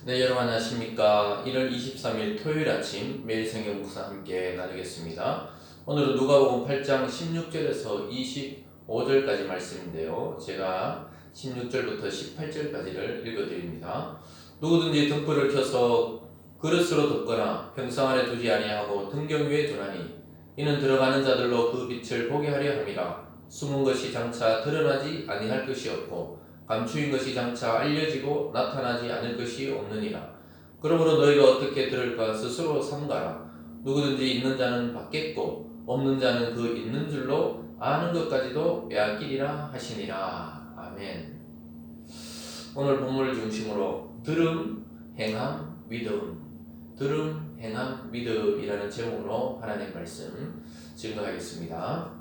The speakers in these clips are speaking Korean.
네, 여러분 안녕하십니까. 1월 23일 토요일 아침 매일 성경 묵상 함께 나누겠습니다. 오늘은 누가복음 8장 16절에서 25절까지 말씀인데요. 제가 16절부터 18절까지를 읽어드립니다. 누구든지 등불을 켜서 그릇으로 덮거나 평상 아래 두지 아니하고 등경 위에 두나니 이는 들어가는 자들로 그 빛을 보게 하려 함이라. 숨은 것이 장차 드러나지 아니할 것이 없고 감추인 것이 장차 알려지고 나타나지 않을 것이 없느니라. 그러므로 너희가 어떻게 들을까 스스로 삼가라. 누구든지 있는 자는 받겠고 없는 자는 그 있는 줄로 아는 것까지도 빼앗기리라 하시니라. 아멘. 오늘 본문을 중심으로 들음, 행함, 믿음, 들음, 행함, 믿음이라는 제목으로 하나님의 말씀 증거하겠습니다.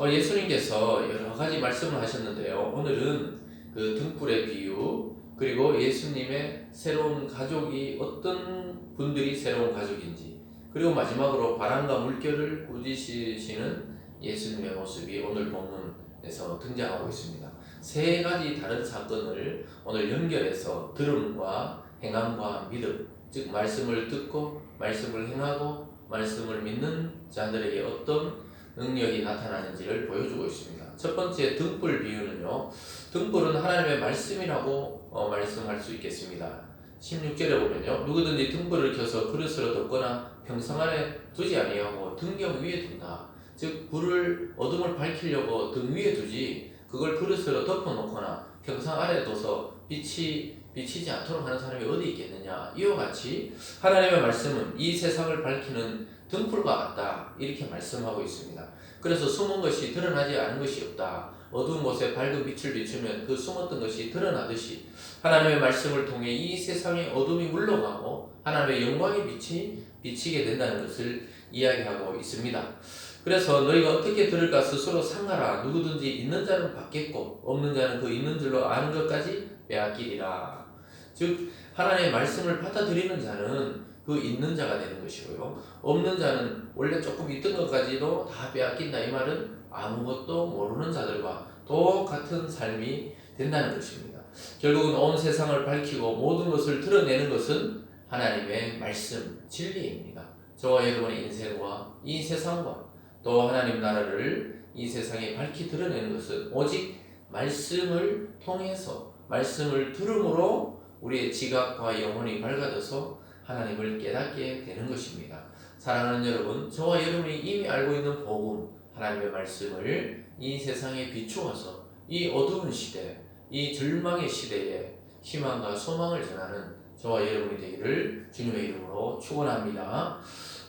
예수님께서 여러 가지 말씀을 하셨는데요. 오늘은 그 등불의 비유, 그리고 예수님의 새로운 가족이 어떤 분들이 새로운 가족인지, 그리고 마지막으로 바람과 물결을 꾸짖으시는 예수님의 모습이 오늘 본문에서 등장하고 있습니다. 세 가지 다른 사건을 오늘 연결해서 들음과 행함과 믿음, 즉 말씀을 듣고 말씀을 행하고 말씀을 믿는 자들에게 어떤 능력이 나타나는지를 보여주고 있습니다. 첫 번째 등불 비유는요, 등불은 하나님의 말씀이라고 말씀할 수 있겠습니다. 16절에 보면요, 누구든지 등불을 켜서 그릇으로 덮거나 평상 안에 두지 아니하고 등경 위에 둔다. 즉 불을 어둠을 밝히려고 등 위에 두지 그걸 그릇으로 덮어놓거나 평상 아래 둬서 비치지 않도록 하는 사람이 어디 있겠느냐. 이와 같이 하나님의 말씀은 이 세상을 밝히는 등불과 같다, 이렇게 말씀하고 있습니다. 그래서 숨은 것이 드러나지 않은 것이 없다. 어두운 곳에 밝은 빛을 비추면 그 숨었던 것이 드러나듯이 하나님의 말씀을 통해 이 세상의 어둠이 물러가고 하나님의 영광의 빛이 비치게 된다는 것을 이야기하고 있습니다. 그래서 너희가 어떻게 들을까 스스로 삼가라. 누구든지 있는 자는 받겠고 없는 자는 그 있는 줄로 아는 것까지 빼앗기리라. 즉 하나님의 말씀을 받아들이는 자는 그 있는 자가 되는 것이고요, 없는 자는 원래 조금 있던 것까지도 다 빼앗긴다. 이 말은 아무것도 모르는 자들과 똑같은 삶이 된다는 것입니다. 결국은 온 세상을 밝히고 모든 것을 드러내는 것은 하나님의 말씀, 진리입니다. 저와 여러분의 인생과 이 세상과 또 하나님 나라를 이 세상에 밝히 드러내는 것은 오직 말씀을 통해서, 말씀을 들음으로 우리의 지각과 영혼이 밝아져서 하나님을 깨닫게 되는 것입니다. 사랑하는 여러분, 저와 여러분이 이미 알고 있는 복음, 하나님의 말씀을 이 세상에 비추어서 이 어두운 시대, 이 절망의 시대에 희망과 소망을 전하는 저와 여러분이 되기를 주님의 이름으로 축원합니다.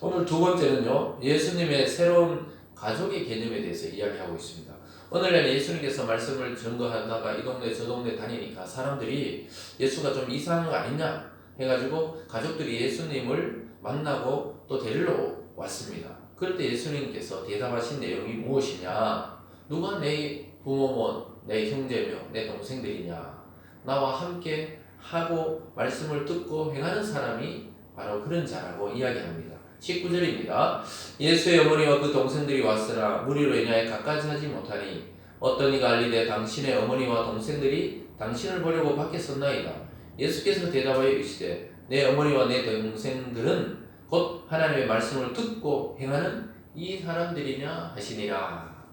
오늘 두 번째는요, 예수님의 새로운 가족의 개념에 대해서 이야기하고 있습니다. 오늘날 예수님께서 말씀을 전거하다가 이 동네 저 동네 다니니까 사람들이 예수가 좀 이상한 거 아니냐 해가지고 가족들이 예수님을 만나고 또 데리러 왔습니다. 그럴 때 예수님께서 대답하신 내용이 무엇이냐? 누가 내 부모며 내 형제며 내 동생들이냐? 나와 함께 하고 말씀을 듣고 행하는 사람이 바로 그런 자라고 이야기합니다. 19절입니다. 예수의 어머니와 그 동생들이 왔으나 무리로 인하여 가까이 하지 못하니 어떤 이가 알리되 당신의 어머니와 동생들이 당신을 보려고 밖에 섰나이다. 예수께서 대답하여 이르시되 내 어머니와 내 동생들은 곧 하나님의 말씀을 듣고 행하는 이 사람들이냐 하시니라.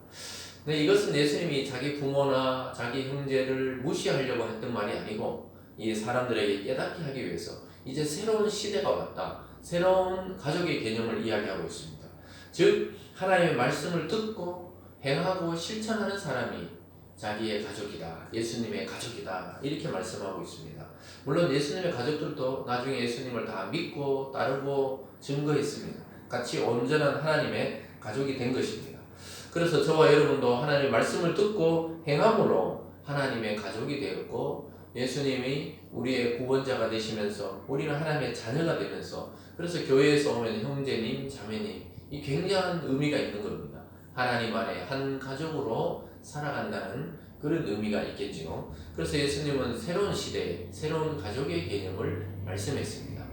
네, 이것은 예수님이 자기 부모나 자기 형제를 무시하려고 했던 말이 아니고 이 사람들에게 깨닫게 하기 위해서 이제 새로운 시대가 왔다, 새로운 가족의 개념을 이야기하고 있습니다. 즉 하나님의 말씀을 듣고 행하고 실천하는 사람이 자기의 가족이다, 예수님의 가족이다, 이렇게 말씀하고 있습니다. 물론 예수님의 가족들도 나중에 예수님을 다 믿고 따르고 증거했습니다. 같이 온전한 하나님의 가족이 된 것입니다. 그래서 저와 여러분도 하나님의 말씀을 듣고 행함으로 하나님의 가족이 되었고 예수님이 우리의 구원자가 되시면서 우리는 하나님의 자녀가 되면서, 그래서 교회에서 오면 형제님, 자매님, 이 굉장한 의미가 있는 겁니다. 하나님 안에 한 가족으로 살아간다는 그런 의미가 있겠지요. 그래서 예수님은 새로운 시대에 새로운 가족의 개념을 말씀했습니다.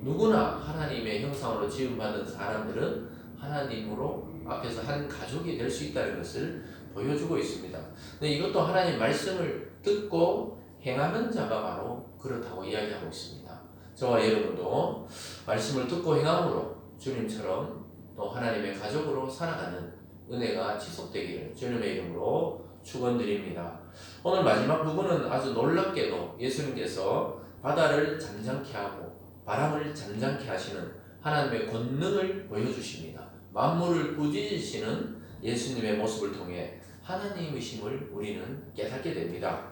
누구나 하나님의 형상으로 지음받은 사람들은 하나님으로 앞에서 한 가족이 될 수 있다는 것을 보여주고 있습니다. 근데 이것도 하나님 말씀을 듣고 행하는 자가 바로 그렇다고 이야기하고 있습니다. 저와 여러분도 말씀을 듣고 행함으로 주님처럼 또 하나님의 가족으로 살아가는 은혜가 지속되기를 주님의 이름으로 축원드립니다. 오늘 마지막 부분은 아주 놀랍게도 예수님께서 바다를 잠잠케 하고 바람을 잠잠케 하시는 하나님의 권능을 보여주십니다. 만물을 꾸짖으시는 예수님의 모습을 통해 하나님이심을 우리는 깨닫게 됩니다.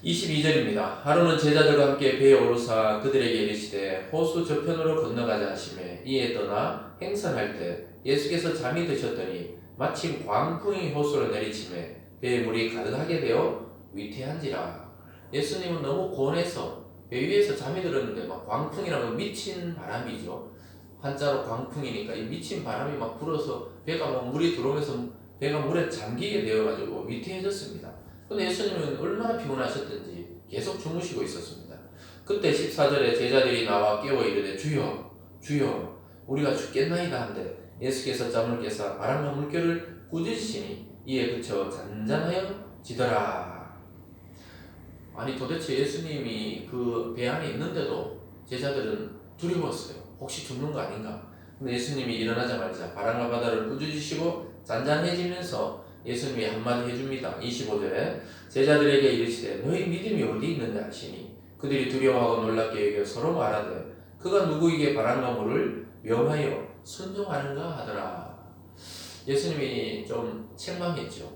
22절입니다. 하루는 제자들과 함께 배에 오르사 그들에게 이르시되 호수 저편으로 건너가자 하시매 이에 떠나 행선할 때 예수께서 잠이 드셨더니 마침 광풍이 호수로 내리치매 배에 물이 가득하게 되어 위태한지라. 예수님은 너무 고뇌해서 배 위에서 잠이 들었는데 막 광풍이라고 미친 바람이죠. 한자로 광풍이니까 이 미친 바람이 막 불어서 배가 막 물이 들어오면서 배가 물에 잠기게 되어가지고 위태해졌습니다. 근데 예수님은 얼마나 피곤하셨던지 계속 주무시고 있었습니다. 그때 14절에 제자들이 나와 깨워 이르되 주여 주여 우리가 죽겠나이다 한데 예수께서 잠을 깨사 바람과 물결을 꾸짖으시니 이에 그쳐 잔잔하여 지더라. 아니 도대체 예수님이 그 배 안에 있는데도 제자들은 두려웠어요. 혹시 죽는 거 아닌가? 근데 예수님이 일어나자마자 바람과 바다를 꾸짖으시고 잔잔해지면서 예수님이 한마디 해줍니다. 25절에 제자들에게 이르시되 너희 믿음이 어디 있느냐 하시니 그들이 두려워하고 놀랍게 여겨 서로 말하되 그가 누구에게 바람과 물을 명하여 순종하는가 하더라. 예수님이 좀 책망했죠.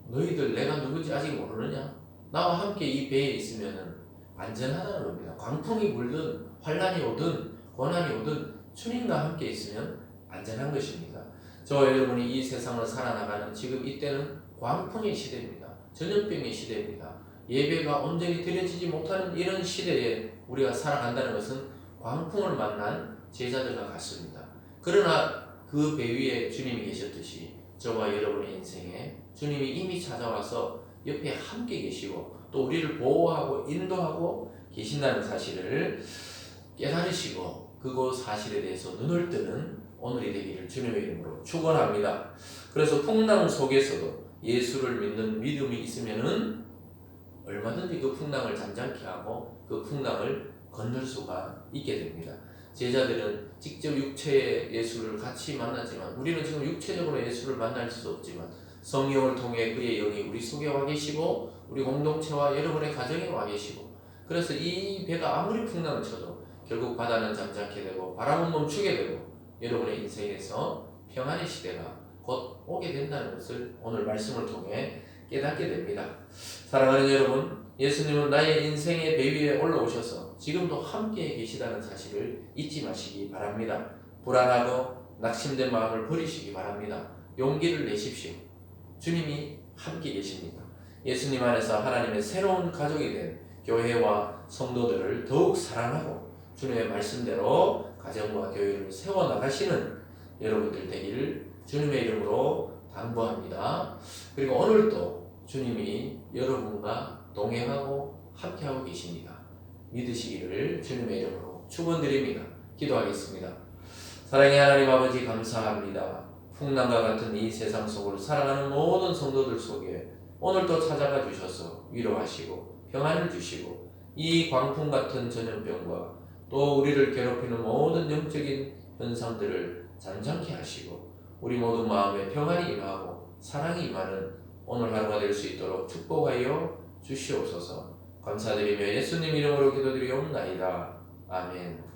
너희들 내가 누군지 아직 모르느냐? 나와 함께 이 배에 있으면 안전하다는 겁니다. 광풍이 불든 환란이 오든 고난이 오든 주님과 함께 있으면 안전한 것입니다. 저와 여러분이 이 세상을 살아나가는 지금 이때는 광풍의 시대입니다. 전염병의 시대입니다. 예배가 온전히 드려지지 못하는 이런 시대에 우리가 살아간다는 것은 광풍을 만난 제자들과 같습니다. 그러나 그 배 위에 주님이 계셨듯이 저와 여러분의 인생에 주님이 이미 찾아와서 옆에 함께 계시고 또 우리를 보호하고 인도하고 계신다는 사실을 깨달으시고 그곳 사실에 대해서 눈을 뜨는 오늘이 되기를 주님의 이름으로 축원합니다. 그래서 풍랑 속에서도 예수를 믿는 믿음이 있으면은 얼마든지 그 풍랑을 잠잠케 하고 그 풍랑을 건널 수가 있게 됩니다. 제자들은 직접 육체의 예수를 같이 만났지만 우리는 지금 육체적으로 예수를 만날 수 없지만 성령을 통해 그의 영이 우리 속에 와 계시고 우리 공동체와 여러분의 가정에 와 계시고 그래서 이 배가 아무리 풍랑을 쳐도 결국 바다는 잠잠게 되고 바람은 멈추게 되고 여러분의 인생에서 평안의 시대가 곧 오게 된다는 것을 오늘 말씀을 통해 깨닫게 됩니다. 사랑하는 여러분, 예수님은 나의 인생의 배 위에 올라오셔서 지금도 함께 계시다는 사실을 잊지 마시기 바랍니다. 불안하고 낙심된 마음을 버리시기 바랍니다. 용기를 내십시오. 주님이 함께 계십니다. 예수님 안에서 하나님의 새로운 가족이 된 교회와 성도들을 더욱 사랑하고 주님의 말씀대로 가정과 교회를 세워나가시는 여러분들 되기를 주님의 이름으로 당부합니다. 그리고 오늘도 주님이 여러분과 동행하고 함께하고 계십니다. 믿으시기를 주님의 이름으로 축원드립니다. 기도하겠습니다. 사랑의 하나님 아버지 감사합니다. 풍랑과 같은 이 세상 속을 살아가는 모든 성도들 속에 오늘도 찾아가 주셔서 위로하시고 평안을 주시고 이 광풍 같은 전염병과 또 우리를 괴롭히는 모든 영적인 현상들을 잠잠케 하시고 우리 모두 마음에 평안이 임하고 사랑이 임하는 오늘 하루가 될 수 있도록 축복하여 주시옵소서. 감사드리며 예수님 이름으로 기도드리옵나이다. 아멘.